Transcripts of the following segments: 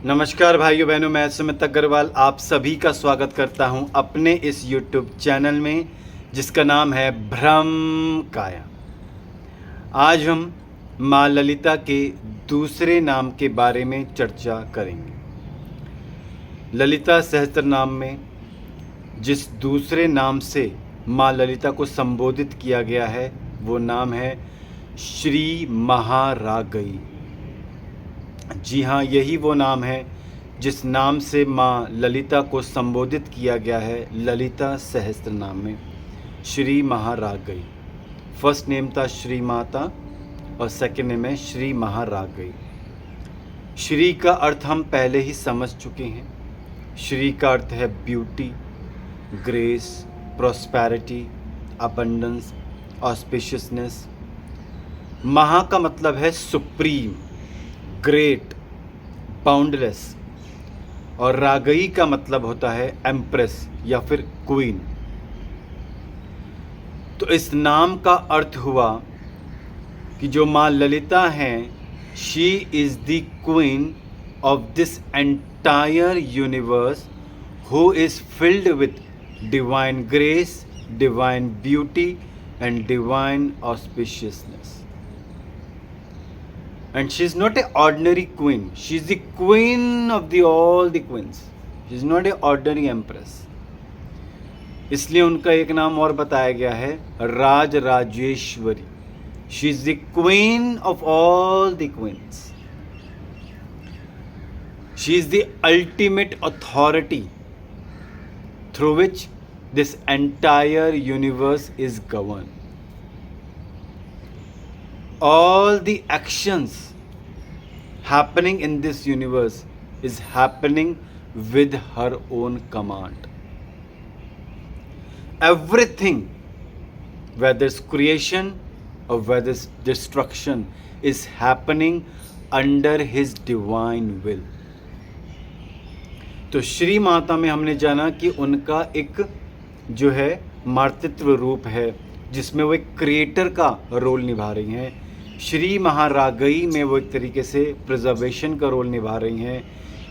नमस्कार भाइयों बहनों, मैं सुमित अग्रवाल आप सभी का स्वागत करता हूं अपने इस YouTube चैनल में जिसका नाम है भ्रम काया। आज हम माँ ललिता के दूसरे नाम के बारे में चर्चा करेंगे। ललिता सहस्त्रनाम में जिस दूसरे नाम से माँ ललिता को संबोधित किया गया है वो नाम है श्री महारागई। जी हाँ, यही वो नाम है जिस नाम से माँ ललिता को संबोधित किया गया है ललिता सहस्त्रनाम में, श्री महारागई। फर्स्ट नेम था श्री माता और सेकंड नेम है श्री महारागई। श्री का अर्थ हम पहले ही समझ चुके हैं। श्री का अर्थ है beauty, grace, prosperity, abundance, auspiciousness. महा का मतलब है सुप्रीम, ग्रेट, बाउंडलेस, और रागई का मतलब होता है एम्प्रेस या फिर क्वीन। तो इस नाम का अर्थ हुआ कि जो माँ ललिता हैं, she is the queen of this entire universe who is filled with divine grace, divine beauty and divine auspiciousness. And she is not an ordinary queen. She is the queen of all the queens. She is not an ordinary empress. इसलिए उनका एक नाम और बताया गया है Raj Rajeshwari. She is the queen of all the queens. She is the ultimate authority through which this entire universe is governed. All the actions happening in this universe is happening with her own command. Everything, whether it's creation or whether it's destruction, is happening under his divine will. तो श्री माता में हमने जाना कि उनका एक जो है मातृत्व रूप है जिसमें वो एक क्रिएटर का रोल निभा रही हैं। श्री महारागई में वो एक तरीके से प्रिजर्वेशन का रोल निभा रही हैं,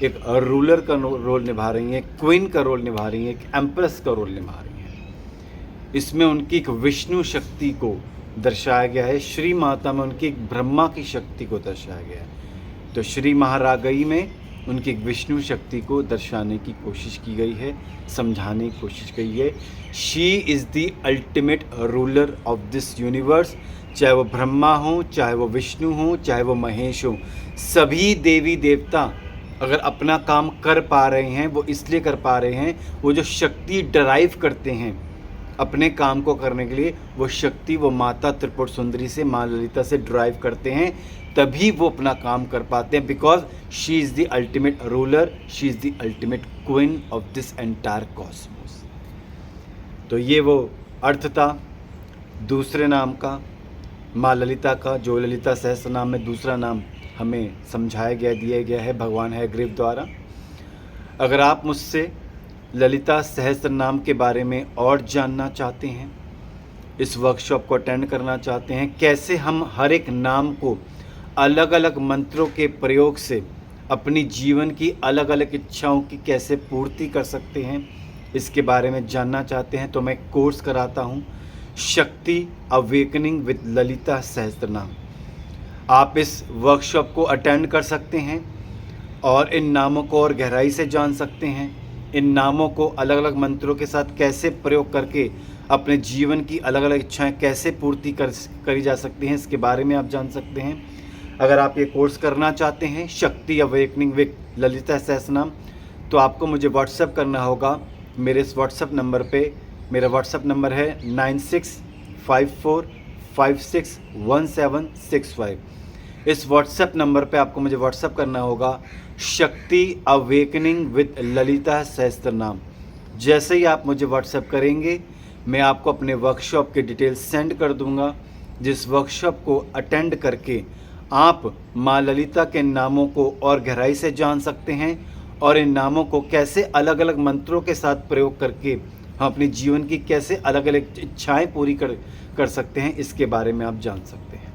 एक रूलर का रोल निभा रही हैं, क्वीन का रोल निभा रही हैं, एक एम्प्रेस का रोल निभा रही हैं। इसमें उनकी एक विष्णु शक्ति को दर्शाया गया है, श्री माता में उनकी एक ब्रह्मा की शक्ति को दर्शाया गया है। तो श्री महारागई में उनकी एक विष्णु शक्ति को दर्शाने की कोशिश की गई है, समझाने की कोशिश की है। She is the ultimate ruler of this universe. चाहे वो ब्रह्मा हो, चाहे वो विष्णु हो, चाहे वो महेश हो, सभी देवी देवता अगर अपना काम कर पा रहे हैं वो इसलिए कर पा रहे हैं, वो जो शक्ति डराइव करते हैं अपने काम को करने के लिए, वो शक्ति वो माता त्रिपुर सुंदरी से, माँ ललिता से ड्राइव करते हैं, तभी वो अपना काम कर पाते हैं। Because she is the ultimate ruler, she is the ultimate queen of this entire Cosmos. तो ये वो अर्थ था दूसरे नाम का, माँ ललिता का, जो ललिता सहस्त्र नाम में दूसरा नाम हमें समझाया गया, दिया गया है भगवान हैग्रीव द्वारा। अगर आप मुझसे ललिता सहस्त्र नाम के बारे में और जानना चाहते हैं, इस वर्कशॉप को अटेंड करना चाहते हैं, कैसे हम हर एक नाम को अलग अलग मंत्रों के प्रयोग से अपनी जीवन की अलग अलग इच्छाओं की कैसे पूर्ति कर सकते हैं, इसके बारे में जानना चाहते हैं, तो मैं कोर्स कराता हूँ, शक्ति अवेकनिंग विद ललिता सहस्त्रनाम। आप इस वर्कशॉप को अटेंड कर सकते हैं और इन नामों को और गहराई से जान सकते हैं। इन नामों को अलग अलग मंत्रों के साथ कैसे प्रयोग करके अपने जीवन की अलग अलग इच्छाएं कैसे पूर्ति करी जा सकती हैं, इसके बारे में आप जान सकते हैं। अगर आप ये कोर्स करना चाहते हैं शक्ति अवेकनिंग विद ललिता सहस्त्रनाम, तो आपको मुझे व्हाट्सएप करना होगा मेरे इस व्हाट्सएप नंबर पे। मेरा व्हाट्सएप नंबर है 9654561765। इस व्हाट्सएप नंबर पे आपको मुझे व्हाट्सएप करना होगा शक्ति अवेकनिंग विद ललिता सहस्त्रनाम। जैसे ही आप मुझे व्हाट्सएप करेंगे मैं आपको अपने वर्कशॉप के डिटेल्स सेंड कर दूंगा, जिस वर्कशॉप को अटेंड करके आप माँ ललिता के नामों को और गहराई से जान सकते हैं और इन नामों को कैसे अलग अलग मंत्रों के साथ प्रयोग करके हम अपने जीवन की कैसे अलग अलग इच्छाएं पूरी कर सकते हैं, इसके बारे में आप जान सकते हैं।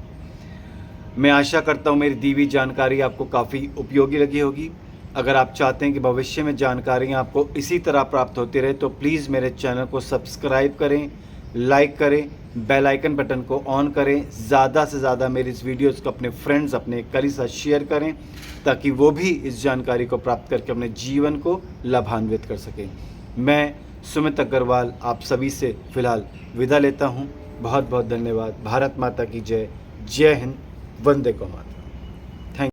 मैं आशा करता हूँ मेरी दी हुई जानकारी आपको काफ़ी उपयोगी लगी होगी। अगर आप चाहते हैं कि भविष्य में जानकारियाँ आपको इसी तरह प्राप्त होती रहे तो प्लीज़ मेरे चैनल को सब्सक्राइब करें, लाइक करें, बेल आइकन बटन को ऑन करें, ज़्यादा से ज़्यादा मेरी इस वीडियोज़ को अपने फ्रेंड्स, अपने कलीग साथ शेयर करें ताकि वो भी इस जानकारी को प्राप्त करके अपने जीवन को लाभान्वित कर सकें। मैं सुमित अग्रवाल आप सभी से फ़िलहाल विदा लेता हूँ। बहुत बहुत धन्यवाद। भारत माता की जय। जय हिंद। वंदे मातरम।